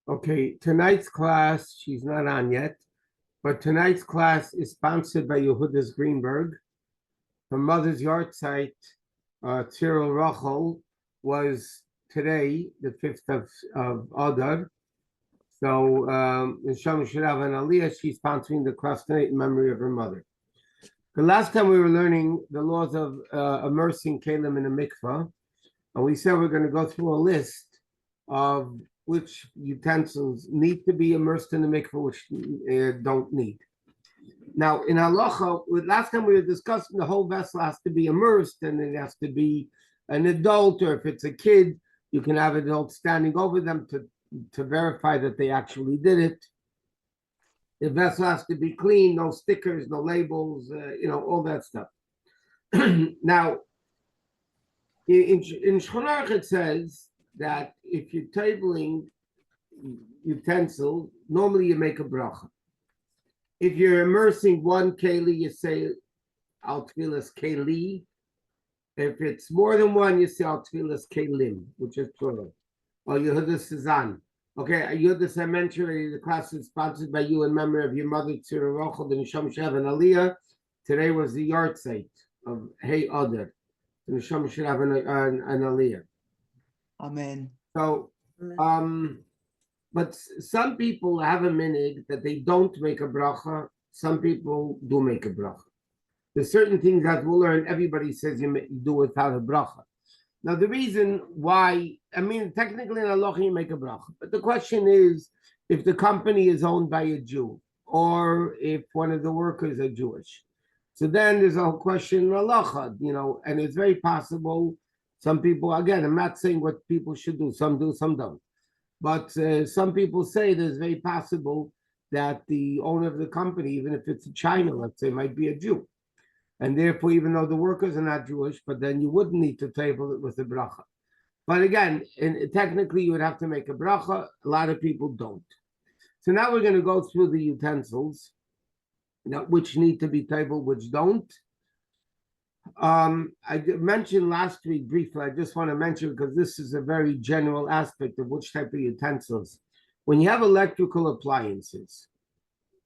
Okay, tonight's class, she's not on yet, but tonight's class is sponsored by Yehudas Greenberg. Her mother's yard site, Cyril Rachel, was today, the 5th of Adar. So, Neshama should have an aliyah. She's sponsoring the class tonight in memory of her mother. The last time we were learning the laws of immersing Keilim in a mikveh, and we said we're going to go through a list of which utensils need to be immersed in the mikveh, which don't need. Now, in halacha, last time we were discussing the whole vessel has to be immersed, and it has to be an adult, or if it's a kid, you can have an adult standing over them to verify that they actually did it. The vessel has to be clean, no stickers, no labels, all that stuff. Now, in Shulchan Aruch it says that if you're tabling utensil, normally you make a bracha. If you're immersing one keli, you say al tevilas keli. If it's more than one, you say al tevilas kelim, which is plural. Or Yehudas Sazan. Okay, Yehudas, I mentioned already, the class is sponsored by you in memory of your mother, Tzira Rochel, the Neshama should have an aliyah. Today was the yard site of Hey Adar. The Neshama should have an aliyah. Amen. So, but some people have a minhag that they don't make a bracha. Some people do make a bracha. There's certain things that we'll learn. Everybody says you do without a bracha. Now, the reason why, technically in halacha you make a bracha, but the question is if the company is owned by a Jew or if one of the workers are Jewish. So then there's a whole question in halacha, and it's very possible. Some people, again, I'm not saying what people should do. Some do, some don't. But some people say there's very possible that the owner of the company, even if it's a China, let's say, might be a Jew. And therefore, even though the workers are not Jewish, but then you wouldn't need to table it with a bracha. But again, technically, you would have to make a bracha. A lot of people don't. So now we're going to go through the utensils, which need to be tabled, which don't. I mentioned last week briefly, I just want to mention because this is a very general aspect of which type of utensils. When you have electrical appliances,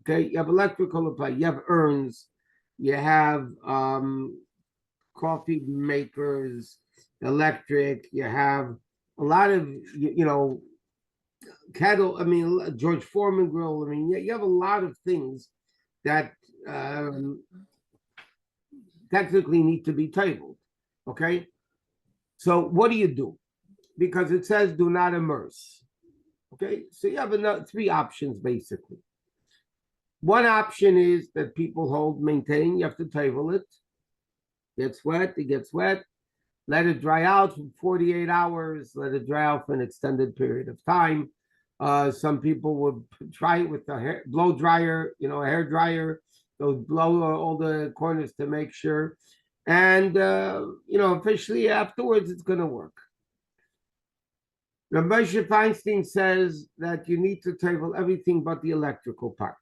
okay, you have you have urns, you have coffee makers, electric, you have a lot of, kettle, George Foreman grill, you have a lot of things that technically need to be tabled, okay? So what do? Because it says do not immerse, okay? So you have three options, basically. One option is that people maintain, you have to table it. It gets wet. Let it dry out for 48 hours. Let it dry out for an extended period of time. Some people would try it with a blow dryer, a hair dryer. They'll blow all the corners to make sure. And, officially afterwards, it's going to work. Rabbi Yosef Feinstein says that you need to table everything but the electrical part.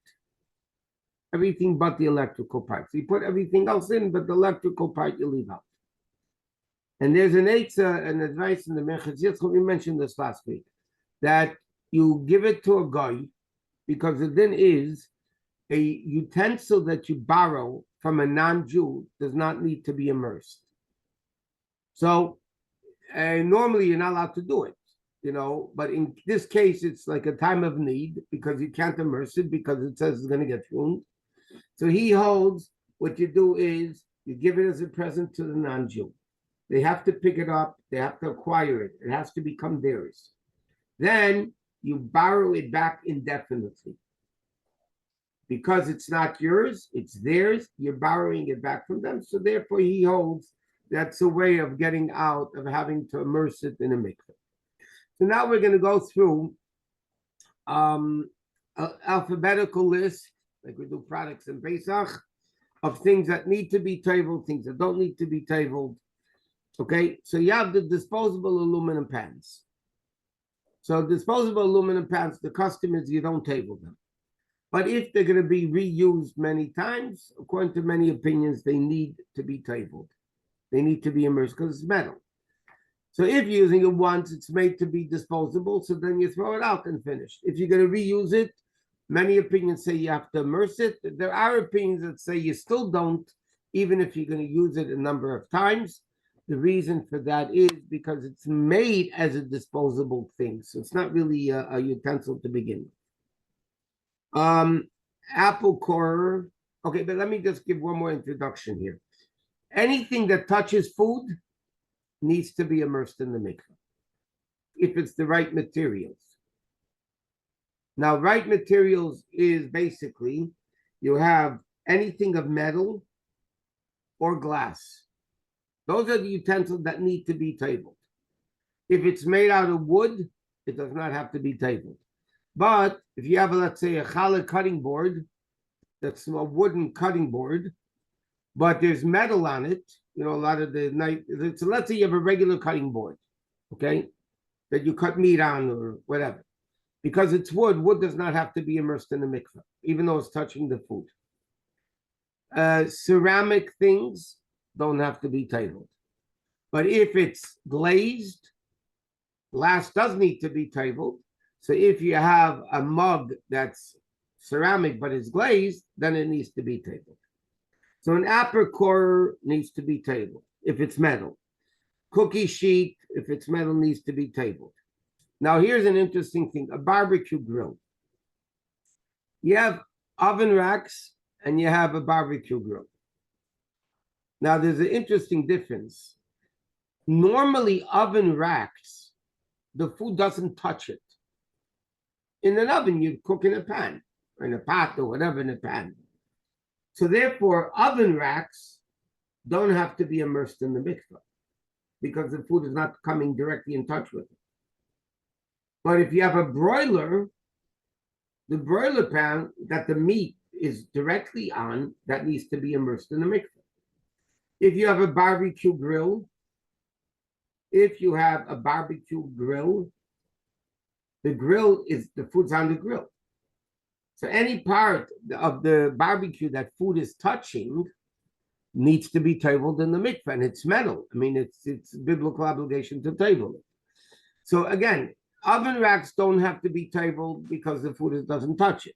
Everything but the electrical part. So you put everything else in, but the electrical part you leave out. And there's an advice in the Mechitz Yitzchak, we mentioned this last week, that you give it to a guy because it then is a utensil that you borrow from a non-Jew does not need to be immersed. So normally you're not allowed to do it, but in this case, it's like a time of need because you can't immerse it because it says it's going to get ruined. So he holds what you do is you give it as a present to the non-Jew. They have to pick it up. They have to acquire it. It has to become theirs. Then you borrow it back indefinitely. Because it's not yours, it's theirs. You're borrowing it back from them. So therefore he holds that's a way of getting out of having to immerse it in a mikveh. So now we're going to go through an alphabetical list, like we do products in Pesach, of things that need to be tabled, things that don't need to be tabled. Okay, so you have the disposable aluminum pans. So disposable aluminum pans, the custom is you don't table them. But if they're going to be reused many times, according to many opinions, they need to be tabled. They need to be immersed because it's metal. So if you're using it once, it's made to be disposable, so then you throw it out and finish. If you're going to reuse it, many opinions say you have to immerse it. There are opinions that say you still don't, even if you're going to use it a number of times. The reason for that is because it's made as a disposable thing, so it's not really a utensil to begin with. Apple core. Okay, but let me just give one more introduction here. Anything that touches food needs to be immersed in the mikveh, if it's the right materials. Now, right materials is basically you have anything of metal or glass. Those are the utensils that need to be tabled. If it's made out of wood, it does not have to be tabled. But if you have, let's say, a challah cutting board, that's a wooden cutting board, but there's metal on it, a lot of the night. So let's say you have a regular cutting board, okay, that you cut meat on or whatever. Because it's wood, wood does not have to be immersed in the mikveh, even though it's touching the food. Ceramic things don't have to be tabled. But if it's glazed, glass does need to be tabled. So if you have a mug that's ceramic but is glazed, then it needs to be tabled. So an apple core needs to be tabled if it's metal. Cookie sheet, if it's metal, needs to be tabled. Now here's an interesting thing, a barbecue grill. You have oven racks and you have a barbecue grill. Now there's an interesting difference. Normally oven racks, the food doesn't touch it. In an oven, you cook in a pan, or in a pot, or whatever in a pan. So therefore, oven racks don't have to be immersed in the mikveh because the food is not coming directly in touch with it. But if you have a broiler, the broiler pan that the meat is directly on, that needs to be immersed in the mikveh. If you have a barbecue grill, the grill is, the food's on the grill. So any part of the barbecue that food is touching needs to be tabled in the mikveh, and it's metal. I mean, it's biblical obligation to table it. So again, oven racks don't have to be tabled because the food doesn't touch it.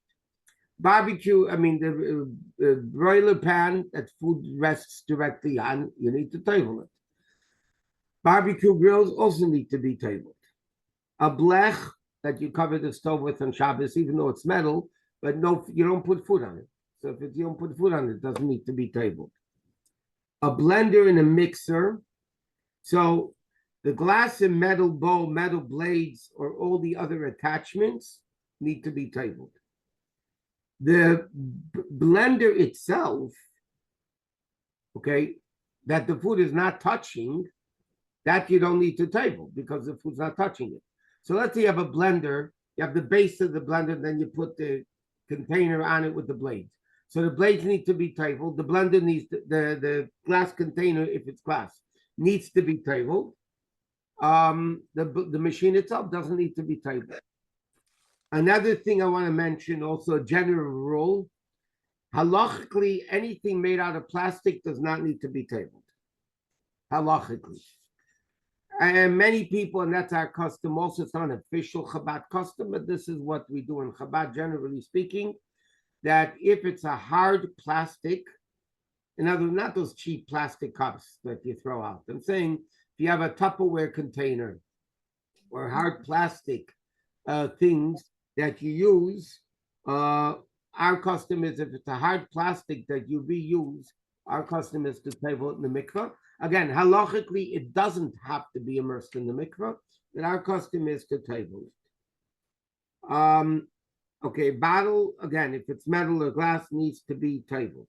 Barbecue, the broiler pan that food rests directly on, you need to table it. Barbecue grills also need to be tabled. A blech that you cover the stove with on Shabbos, even though it's metal, but no, you don't put food on it. So if you don't put food on it, it doesn't need to be tabled. A blender and a mixer. So the glass and metal bowl, metal blades, or all the other attachments need to be tabled. The blender itself, okay, that the food is not touching, that you don't need to table because the food's not touching it. So let's say you have a blender, you have the base of the blender, then you put the container on it with the blades. So the blades need to be tabled. The blender needs the glass container, if it's glass, needs to be tabled. The machine itself doesn't need to be tabled. Another thing I want to mention, also a general rule, halachically, anything made out of plastic does not need to be tabled. Halachically. And many people, and that's our custom also, it's not an official Chabad custom, but this is what we do in Chabad, generally speaking, that if it's a hard plastic, in other words, not those cheap plastic cups that you throw out. I'm saying if you have a Tupperware container or hard plastic things that you use, our custom is if it's a hard plastic that you reuse, our custom is to table it in the mikveh. Again, halachically, it doesn't have to be immersed in the mikveh, but our custom is to table it. Okay, bottle, again, if it's metal or glass, needs to be tabled.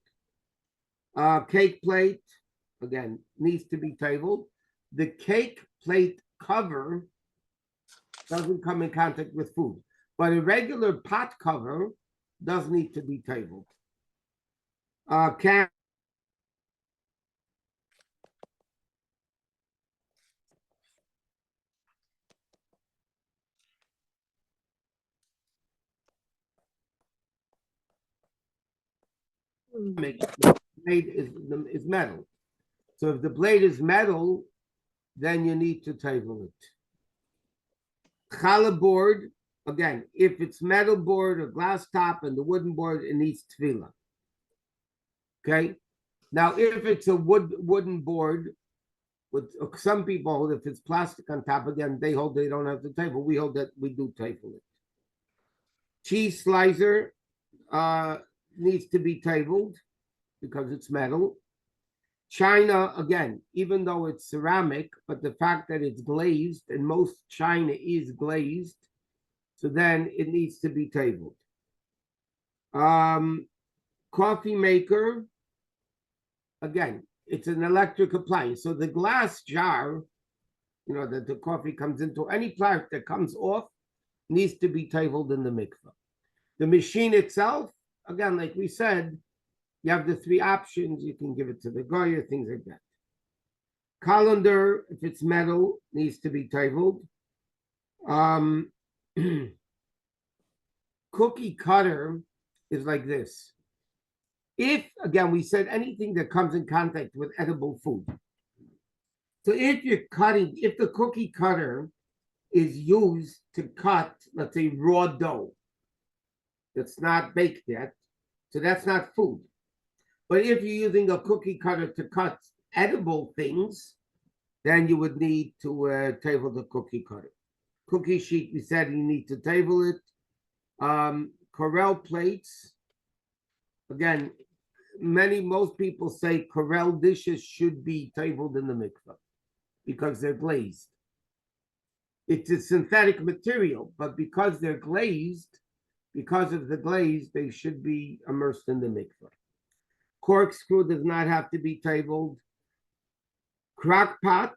Cake plate, again, needs to be tabled. The cake plate cover doesn't come in contact with food, but a regular pot cover does need to be tabled. Blade is metal. So if the blade is metal, then you need to table it. Challah board, again, if it's metal board or glass top and the wooden board, it needs tefillah. Okay? Now, if it's a wooden board, with some people hold, if it's plastic on top, again, they hold they don't have the table. We hold that we do table it. Cheese slicer needs to be tabled because it's metal. China, again, even though it's ceramic, but the fact that it's glazed, and most china is glazed, so then it needs to be tabled. Coffee maker, again, it's an electric appliance. So the glass jar, that the coffee comes into, any product that comes off needs to be tabled in the mikveh. The machine itself, again, like we said, you have the three options. You can give it to the guy or things like that. Colander, if it's metal, needs to be tabled. Cookie cutter is like this. If, again, we said anything that comes in contact with edible food. So if you're cutting, if the cookie cutter is used to cut, let's say, raw dough that's not baked yet, so that's not food. But if you're using a cookie cutter to cut edible things, then you would need to table the cookie cutter. Cookie sheet, we said you need to table it. Corel plates, again, most people say Corel dishes should be tabled in the mikveh because they're glazed. It's a synthetic material, but because they're glazed, because of the glaze, they should be immersed in the mikveh. Corkscrew does not have to be tabled. Crock pot,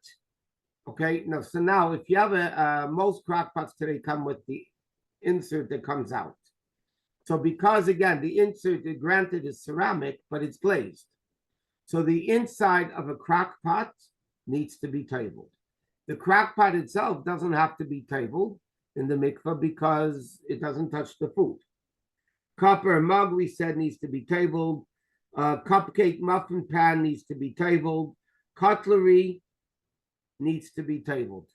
okay. Now, if you have most crock pots today come with the insert that comes out. So because, again, the insert, granted, is ceramic, but it's glazed. So the inside of a crock pot needs to be tabled. The crock pot itself doesn't have to be tabled in the mikveh because it doesn't touch the food. Cup or mug, we said, needs to be tabled. Cupcake muffin pan needs to be tabled. Cutlery needs to be tabled.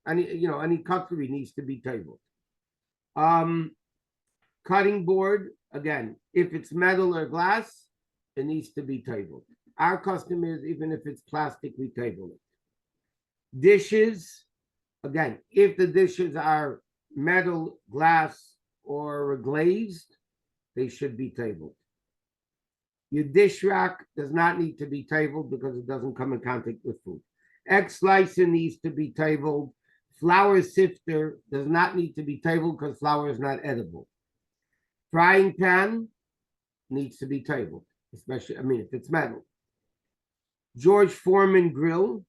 Any cutlery needs to be tabled. Cutting board, again, if it's metal or glass, it needs to be tabled. Our custom is, even if it's plastic, we table it. Dishes, again, if the dishes are metal, glass, or glazed, they should be tabled. Your dish rack does not need to be tabled because it doesn't come in contact with food. Egg slicer needs to be tabled. Flour sifter does not need to be tabled because flour is not edible. Frying pan needs to be tabled, especially, if it's metal. George Foreman grill,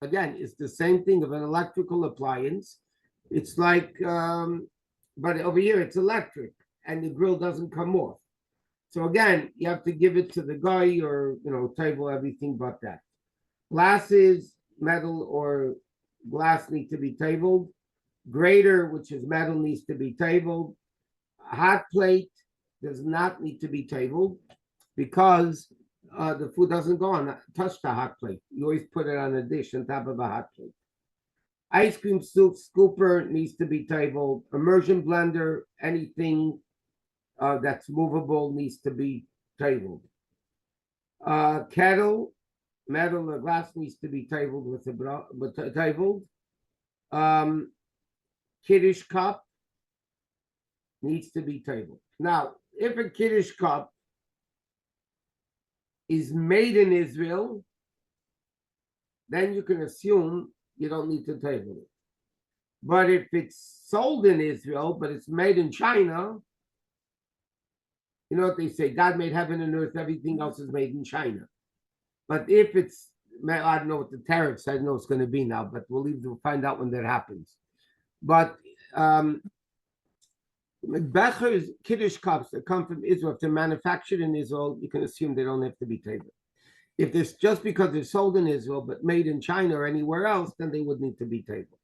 again, it's the same thing of an electrical appliance. It's like, but over here it's electric and the grill doesn't come off. So again, you have to give it to the guy or, table everything but that. Glasses, metal or glass need to be tabled. Grater, which is metal, needs to be tabled. Hot plate does not need to be tabled because the food doesn't go on, touch the hot plate. You always put it on a dish on top of a hot plate. Ice cream scooper needs to be tabled. Immersion blender, anything that's movable needs to be tabled. Kettle, metal or glass needs to be tabled with tabled. Kiddush cup needs to be tabled. Now, if a Kiddush cup is made in Israel, then you can assume you don't need to table it. But if it's sold in Israel, but it's made in China, you know what they say, God made heaven and earth, everything else is made in China. But if it's, I don't know what the tariffs, I don't know what's going to be now, but we'll find out when that happens. But Becher's Kiddush cups that come from Israel, if they're manufactured in Israel, you can assume they don't have to be tabled. If it's just because they're sold in Israel, but made in China or anywhere else, then they would need to be tabled.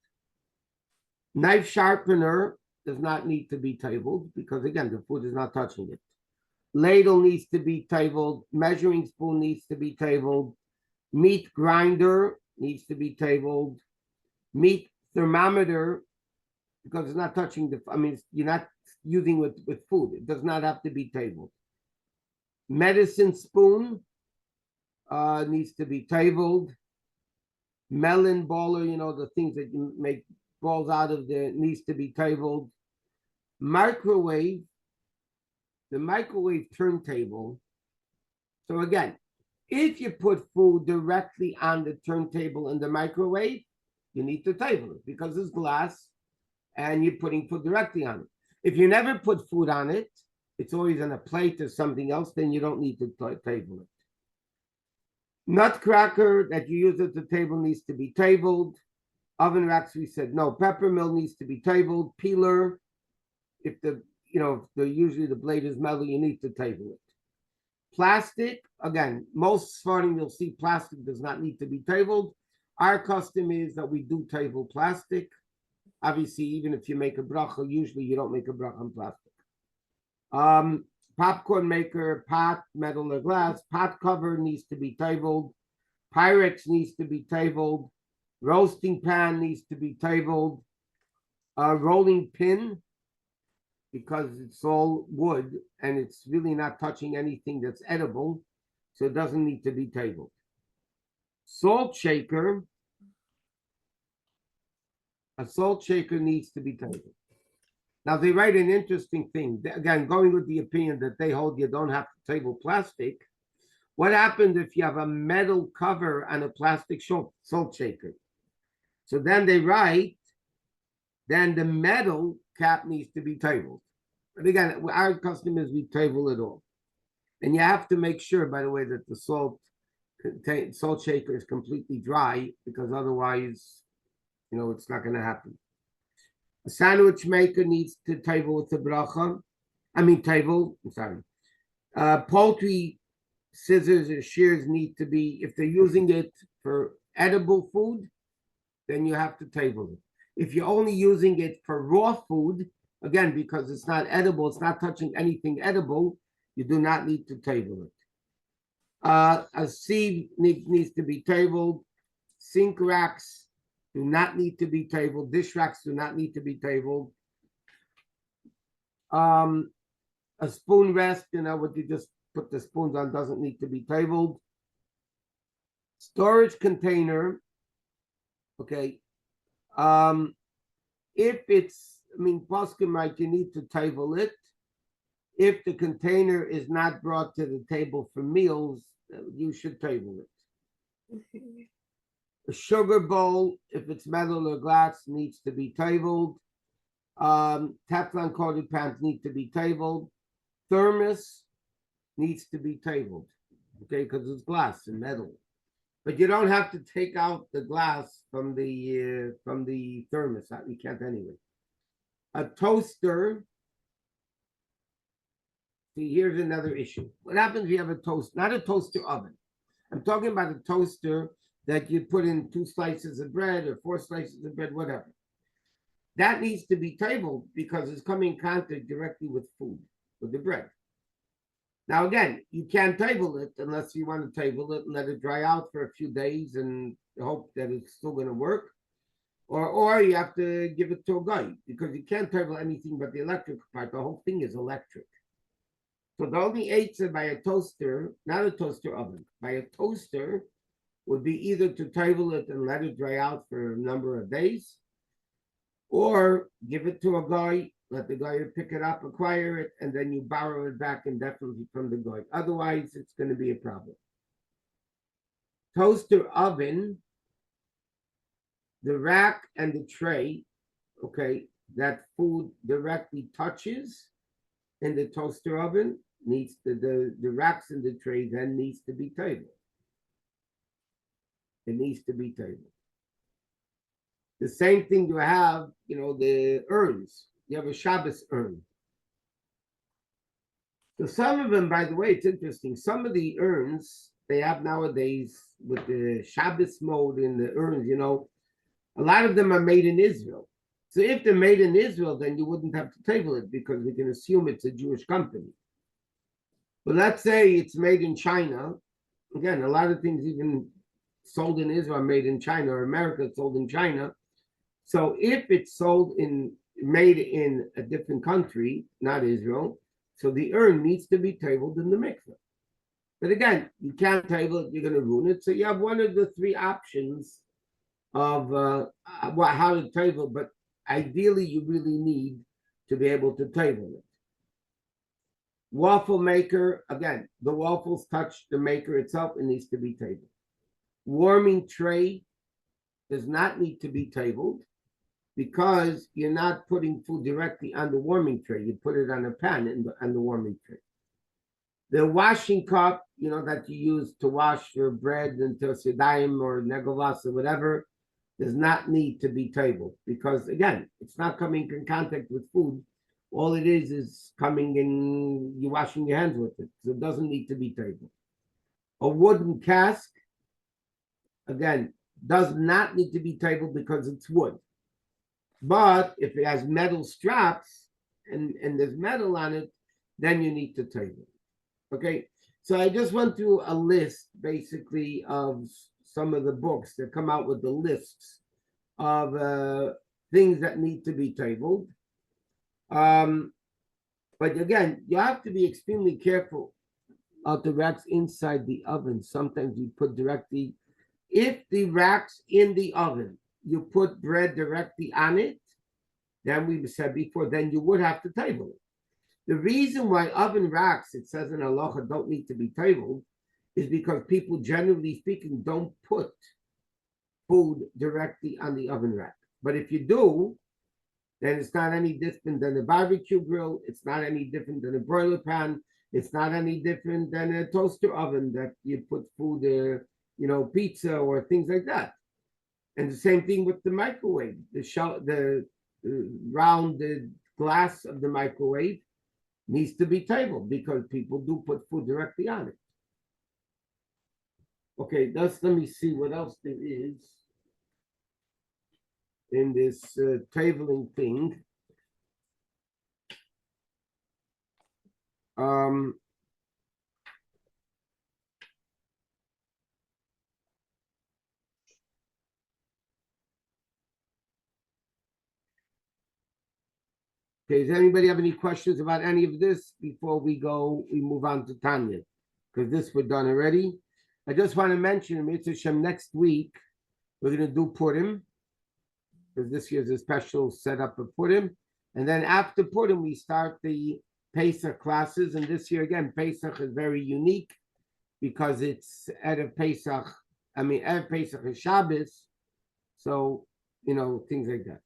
Knife sharpener does not need to be tabled because, again, the food is not touching it. Ladle needs to be tabled. Measuring spoon needs to be tabled. Meat grinder needs to be tabled. Meat thermometer, because it's not touching you're not using with food. It does not have to be tabled. Medicine spoon needs to be tabled. Melon baller, the things that you make balls out of there, needs to be tabled. Microwave, the microwave turntable. So again, if you put food directly on the turntable in the microwave, you need to table it because it's glass and you're putting food directly on it. If you never put food on it, it's always on a plate or something else, then you don't need to table it. Nutcracker that you use at the table needs to be tabled. Oven racks, we said no. Pepper mill needs to be tabled. Peeler, if usually the blade is metal, you need to table it. Plastic, again, most Sfardim you'll see plastic does not need to be tabled. Our custom is that we do table plastic. Obviously, even if you make a bracha, usually you don't make a bracha on plastic. Popcorn maker, pot, metal or glass. Pot cover needs to be tabled. Pyrex needs to be tabled. Roasting pan needs to be tabled. Rolling pin, because it's all wood and it's really not touching anything that's edible, so it doesn't need to be tabled. Salt shaker, a salt shaker needs to be tabled. Now they write an interesting thing. Again, going with the opinion that they hold you don't have to table plastic. What happens if you have a metal cover on a plastic salt shaker? So then they write, then the metal cap needs to be tabled. But again, our custom is we table it all. And you have to make sure, by the way, that the salt shaker is completely dry, because otherwise, it's not going to happen. A sandwich maker needs to table with the bracha. Poultry scissors or shears need to be, if they're using it for edible food, then you have to table it. If you're only using it for raw food, again, because it's not edible, it's not touching anything edible, you do not need to table it. A sieve needs to be tabled. Sink racks do not need to be tabled. Dish racks do not need to be tabled. A spoon rest, what you just put the spoons on, doesn't need to be tabled. Storage container, okay. If it's, poskim, right, you need to table it. If the container is not brought to the table for meals, you should table it. A sugar bowl, if it's metal or glass, needs to be tabled. Teflon coated pans need to be tabled. Thermos needs to be tabled, okay, because it's glass and metal. But you don't have to take out the glass from the thermos. You can't anyway. A toaster. See, here's another issue. What happens if you have a toast? Not a toaster oven. I'm talking about a toaster that you put in 2 slices of bread or 4 slices of bread, whatever. That needs to be tabled because it's coming in contact directly with food, with the bread. Now, again, you can't table it unless you want to table it and let it dry out for a few days and hope that it's still going to work. Or you have to give it to a guy, because you can't table anything but the electric part. The whole thing is electric. So the only answer by a toaster, not a toaster oven, by a toaster would be either to table it and let it dry out for a number of days, or give it to a guy, let the guy pick it up, acquire it, and then you borrow it back indefinitely from the guy. Otherwise, it's going to be a problem. Toaster oven, the rack and the tray, okay, that food directly touches in the toaster oven, needs the racks and the tray then needs to be tabled. It needs to be tabled. The same thing you have, the urns. You have a Shabbos urn. So some of them, by the way, it's interesting. Some of the urns they have nowadays with the Shabbos mode in the urns, a lot of them are made in Israel. So if they're made in Israel, then you wouldn't have to table it because we can assume it's a Jewish company. But let's say it's made in China. Again, a lot of things, even sold in Israel, made in China, or America, sold in China. So if it's made in a different country, not Israel, so the urn needs to be tabled in the mikveh. But again, you can't table it, you're going to ruin it. So you have one of the three options of how to table, but ideally you really need to be able to table it. Waffle maker, again, the waffles touch the maker itself, it needs to be tabled. Warming tray does not need to be tabled because you're not putting food directly on the warming tray. You put it on a pan on the warming tray. The washing cup, that you use to wash your bread into sedayim or negovas or whatever, does not need to be tabled because, again, it's not coming in contact with food. All it is coming in, you're washing your hands with it. So it doesn't need to be tabled. A wooden cask, again, does not need to be tabled because it's wood. But if it has metal straps and there's metal on it, then you need to table it. Okay, so I just went through a list, basically, of some of the books that come out with the lists of things that need to be tabled. But again, you have to be extremely careful of the racks inside the oven. Sometimes you put directly, if the racks in the oven, you put bread directly on it, then we said before, then you would have to table it. The reason why oven racks, it says in halacha, don't need to be tabled is because people, generally speaking, don't put food directly on the oven rack. But if you do, then it's not any different than a barbecue grill. It's not any different than a broiler pan. It's not any different than a toaster oven that you put food, pizza or things like that. And the same thing with the microwave. The rounded glass of the microwave needs to be tabled because people do put food directly on it. Okay, let me see what else there is in this tabling thing. Okay, does anybody have any questions about any of this before we move on to Tanya? Because this we're done already. I just want to mention, Mitzvah Shem, next week, we're going to do Purim, because this year's a special setup of Purim. And then after Purim, we start the Pesach classes. And this year, again, Pesach is very unique because it's Erev Pesach. Erev Pesach is Shabbos. So, things like that.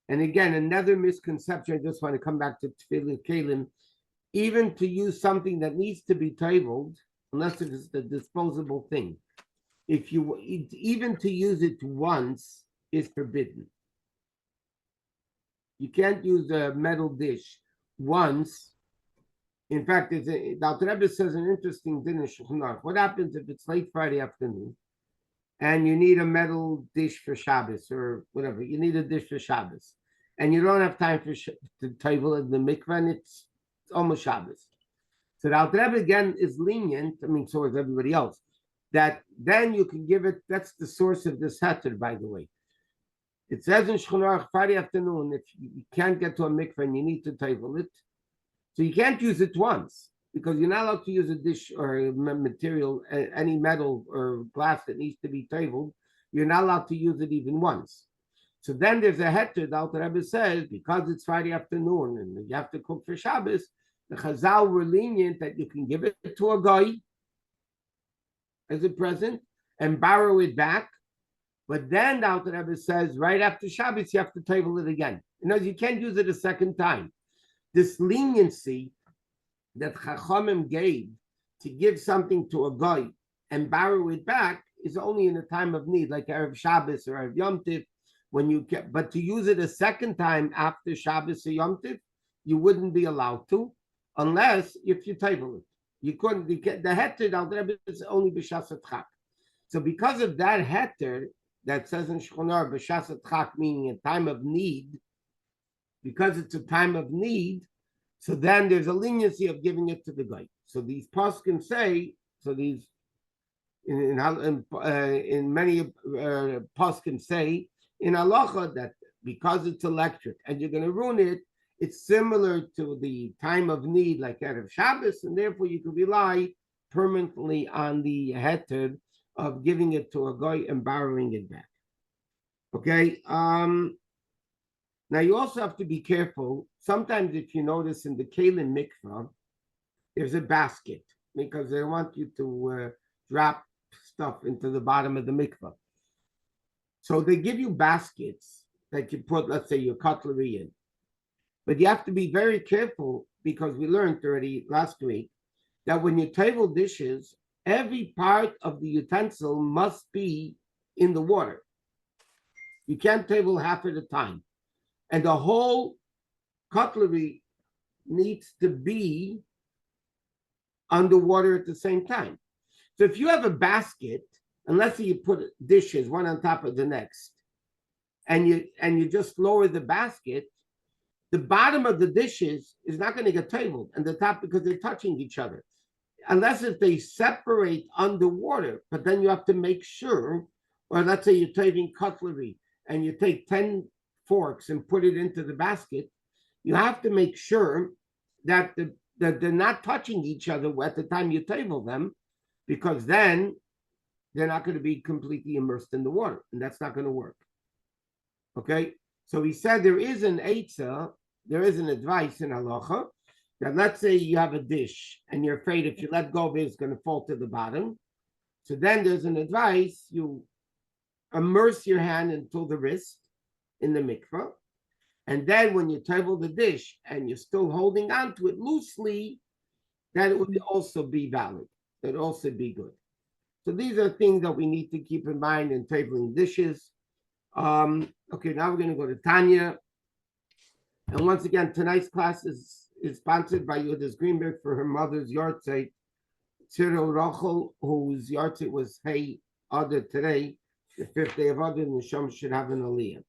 And again, another misconception, I just want to come back to Tevilas Keilim, even to use something that needs to be tabled, unless it is a disposable thing, even to use it once is forbidden. You can't use a metal dish once. In fact, the Alter Rebbe says an interesting din in Shulchan Aruch. What happens if it's late Friday afternoon and you need a metal dish for Shabbos or whatever? You need a dish for Shabbos, and you don't have time to table in the mikveh, and it's almost Shabbos. So the Alter Rebbe again is lenient. So is everybody else. That then you can give it. That's the source of this heter, by the way. It says in Shulchan Aruch Friday afternoon, if you can't get to a mikveh and you need to table it, so you can't use it once because you're not allowed to use a dish or a material, any metal or glass that needs to be tabled. You're not allowed to use it even once. So then there's a heter. The Alter Rebbe says because it's Friday afternoon and you have to cook for Shabbos, the Chazal were lenient that you can give it to a guy as a present and borrow it back. But then the Alter Rebbe says right after Shabbos you have to table it again. You can't use it a second time. This leniency that Chachamim gave to give something to a guy and borrow it back is only in a time of need, like Erev Shabbos or Erev Yom Tiv, but to use it a second time after Shabbos or Yom Tiv, you wouldn't be allowed to, unless if you table it. You couldn't. The heter is only b'shas chak. So because of that heter that says in Shulchan Aruch b'shas chak, meaning a time of need, because it's a time of need, so then there's a leniency of giving it to the guy. So these poskim say So these in many poskim say in halacha that because it's electric and you're going to ruin it, it's similar to the time of need, like Erev Shabbos, and therefore you can rely permanently on the heter of giving it to a guy and borrowing it back. Okay. Now you also have to be careful. Sometimes, if you notice in the Keilim Mikveh, there's a basket because they want you to drop stuff into the bottom of the mikveh. So they give you baskets that you put, let's say, your cutlery in. But you have to be very careful because we learned already last week that when you table dishes, every part of the utensil must be in the water. You can't table half at a time. And the whole cutlery needs to be underwater at the same time. So if you have a basket, unless you put dishes one on top of the next, and you just lower the basket, the bottom of the dishes is not going to get tabled, and the top, because they're touching each other. Unless if they separate underwater, but then you have to make sure, or let's say you're taking cutlery and you take 10 forks and put it into the basket, you have to make sure that they're not touching each other at the time you table them, because then they're not going to be completely immersed in the water, and that's not going to work. Okay, so he said there is an eitzah, there is an advice in halacha that let's say you have a dish and you're afraid if you let go of it, it's going to fall to the bottom. So then there's an advice, you immerse your hand until the wrist in the mikveh, and then when you table the dish and you're still holding on to it loosely, that it would also be valid. That would also be good. So these are things that we need to keep in mind in tabling dishes. Okay, now we're going to go to Tanya. And once again, tonight's class is sponsored by Yudas Greenberg for her mother's yahrzeit, Cyril Rachel, whose yahrzeit was Hey Adar today, the 5th day of Adar, and Nisham should have an aliyah.